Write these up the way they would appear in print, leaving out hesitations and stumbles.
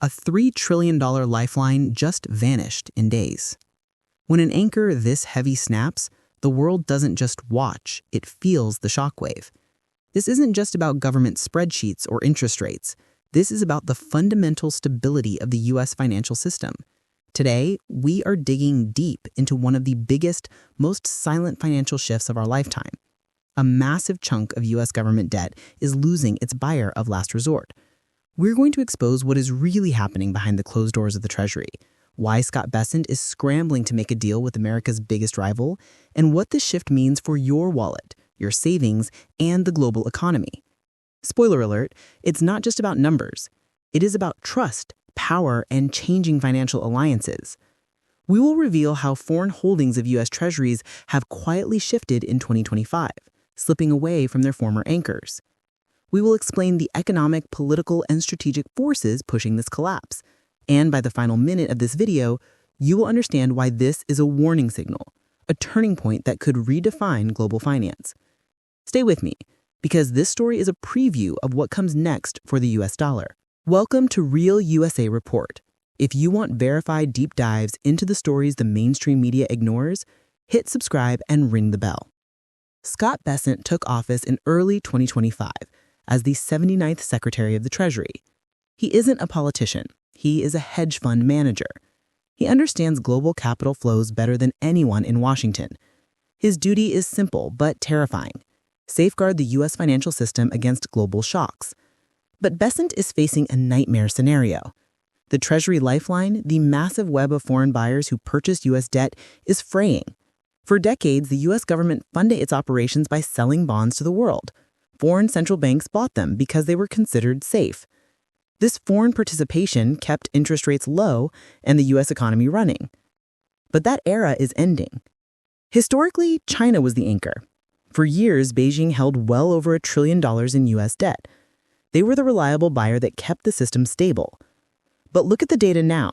A $3 trillion lifeline just vanished in days. When an anchor this heavy snaps, the world doesn't just watch, it feels the shockwave. This isn't just about government spreadsheets or interest rates. This is about the fundamental stability of the U.S. financial system. Today, we are digging deep into one of the biggest, most silent financial shifts of our lifetime. A massive chunk of U.S. government debt is losing its buyer of last resort. We're going to expose what is really happening behind the closed doors of the Treasury, why Scott Bessent is scrambling to make a deal with America's biggest rival, and what this shift means for your wallet, your savings, and the global economy. Spoiler alert, it's not just about numbers. It is about trust, power, and changing financial alliances. We will reveal how foreign holdings of U.S. Treasuries have quietly shifted in 2025, slipping away from their former anchors. We will explain the economic, political, and strategic forces pushing this collapse. And by the final minute of this video, you will understand why this is a warning signal, a turning point that could redefine global finance. Stay with me, because this story is a preview of what comes next for the U.S. dollar. Welcome to Real USA Report. If you want verified deep dives into the stories the mainstream media ignores, hit subscribe and ring the bell. Scott Bessent took office in early 2025 as the 79th Secretary of the Treasury. He isn't a politician. He is a hedge fund manager. He understands global capital flows better than anyone in Washington. His duty is simple but terrifying: safeguard the U.S. financial system against global shocks. But Bessent is facing a nightmare scenario. The Treasury Lifeline, the massive web of foreign buyers who purchased U.S. debt, is fraying. For decades, the U.S. government funded its operations by selling bonds to the world. Foreign central banks bought them because they were considered safe. This foreign participation kept interest rates low and the U.S. economy running. But that era is ending. Historically, China was the anchor. For years, Beijing held well over $1 trillion in U.S. debt. They were the reliable buyer that kept the system stable. But look at the data now.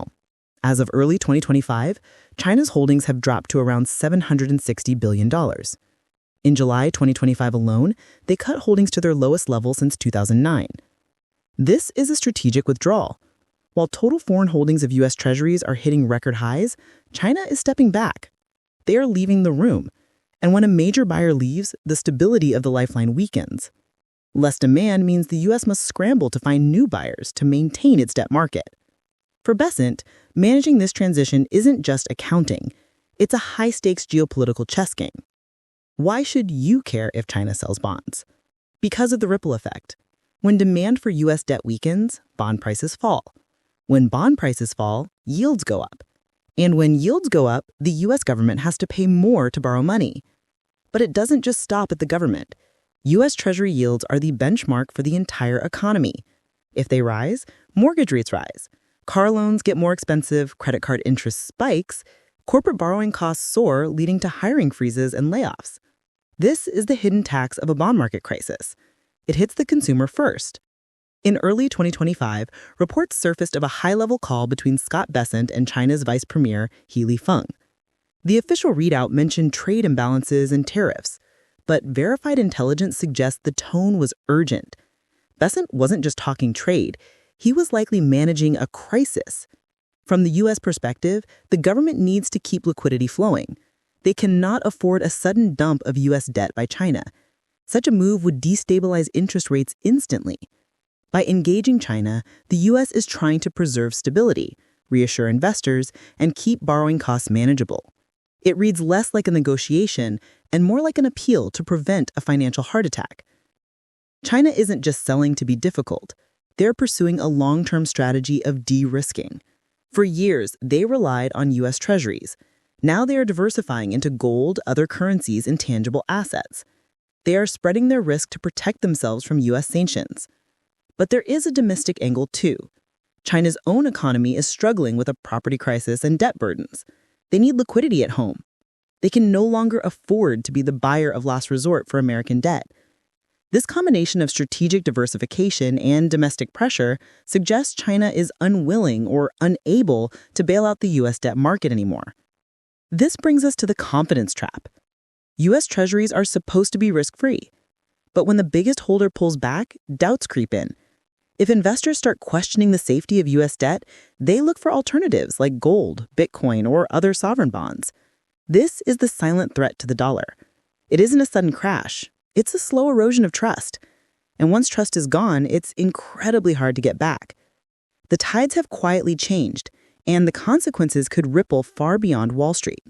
As of early 2025, China's holdings have dropped to around $760 billion. In July 2025 alone, they cut holdings to their lowest level since 2009. This is a strategic withdrawal. While total foreign holdings of U.S. Treasuries are hitting record highs, China is stepping back. They are leaving the room. And when a major buyer leaves, the stability of the lifeline weakens. Less demand means the U.S. must scramble to find new buyers to maintain its debt market. For Bessent, managing this transition isn't just accounting. It's a high-stakes geopolitical chess game. Why should you care if China sells bonds? Because of the ripple effect. When demand for U.S. debt weakens, bond prices fall. When bond prices fall, yields go up. And when yields go up, the U.S. government has to pay more to borrow money. But it doesn't just stop at the government. U.S. Treasury yields are the benchmark for the entire economy. If they rise, mortgage rates rise. Car loans get more expensive, credit card interest spikes, corporate borrowing costs soar, leading to hiring freezes and layoffs. This is the hidden tax of a bond market crisis. It hits the consumer first. In early 2025, reports surfaced of a high-level call between Scott Bessent and China's Vice Premier, He Lifeng. The official readout mentioned trade imbalances and tariffs, but verified intelligence suggests the tone was urgent. Bessent wasn't just talking trade. He was likely managing a crisis. From the U.S. perspective, the government needs to keep liquidity flowing. They cannot afford a sudden dump of U.S. debt by China. Such a move would destabilize interest rates instantly. By engaging China, the U.S. is trying to preserve stability, reassure investors, and keep borrowing costs manageable. It reads less like a negotiation and more like an appeal to prevent a financial heart attack. China isn't just selling to be difficult. They're pursuing a long-term strategy of de-risking. For years, they relied on U.S. Treasuries. Now they are diversifying into gold, other currencies, and tangible assets. They are spreading their risk to protect themselves from U.S. sanctions. But there is a domestic angle too. China's own economy is struggling with a property crisis and debt burdens. They need liquidity at home. They can no longer afford to be the buyer of last resort for American debt. This combination of strategic diversification and domestic pressure suggests China is unwilling or unable to bail out the U.S. debt market anymore. This brings us to the confidence trap. U.S. Treasuries are supposed to be risk-free. But when the biggest holder pulls back, doubts creep in. If investors start questioning the safety of U.S. debt, they look for alternatives like gold, Bitcoin, or other sovereign bonds. This is the silent threat to the dollar. It isn't a sudden crash. It's a slow erosion of trust. And once trust is gone, it's incredibly hard to get back. The tides have quietly changed, and the consequences could ripple far beyond Wall Street.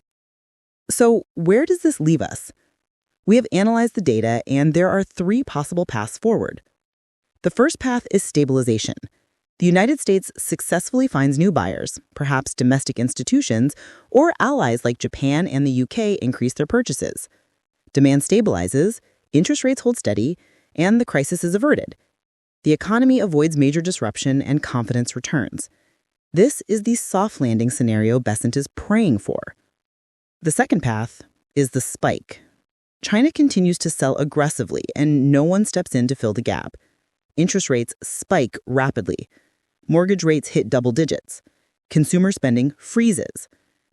So, where does this leave us? We have analyzed the data, and there are 3 possible paths forward. The first path is stabilization. The United States successfully finds new buyers, perhaps domestic institutions, or allies like Japan and the UK increase their purchases. Demand stabilizes, interest rates hold steady, and the crisis is averted. The economy avoids major disruption and confidence returns. This is the soft landing scenario Bessent is praying for. The second path is the spike. China continues to sell aggressively, and no one steps in to fill the gap. Interest rates spike rapidly. Mortgage rates hit double digits. Consumer spending freezes.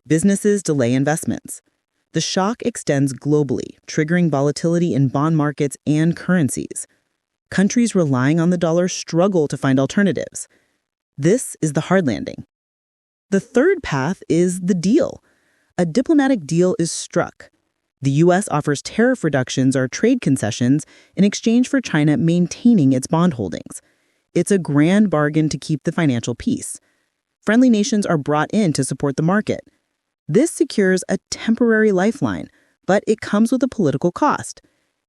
Businesses delay investments. The shock extends globally, triggering volatility in bond markets and currencies. Countries relying on the dollar struggle to find alternatives. This is the hard landing. The third path is the deal. A diplomatic deal is struck. The U.S. offers tariff reductions or trade concessions in exchange for China maintaining its bond holdings. It's a grand bargain to keep the financial peace. Friendly nations are brought in to support the market. This secures a temporary lifeline, but it comes with a political cost.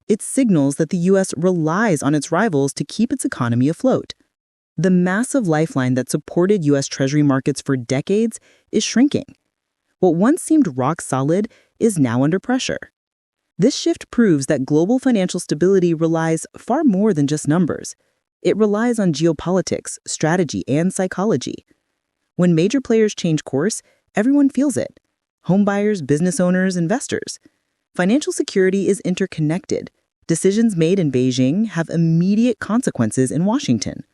It signals that the U.S. relies on its rivals to keep its economy afloat. The massive lifeline that supported U.S. Treasury markets for decades is shrinking. What once seemed rock solid is now under pressure. This shift proves that global financial stability relies far more than just numbers. It relies on geopolitics, strategy, and psychology. When major players change course, everyone feels it. Homebuyers, business owners, investors. Financial security is interconnected. Decisions made in Beijing have immediate consequences in Washington.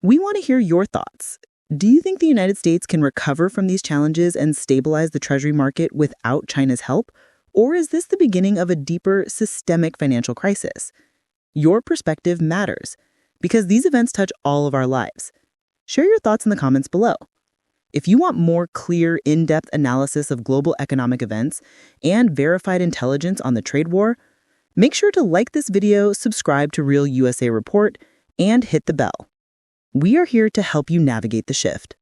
We want to hear your thoughts. Do you think the United States can recover from these challenges and stabilize the Treasury market without China's help? Or is this the beginning of a deeper, systemic financial crisis? Your perspective matters, because these events touch all of our lives. Share your thoughts in the comments below. If you want more clear, in-depth analysis of global economic events and verified intelligence on the trade war, make sure to like this video, subscribe to Real USA Report, and hit the bell. We are here to help you navigate the shift.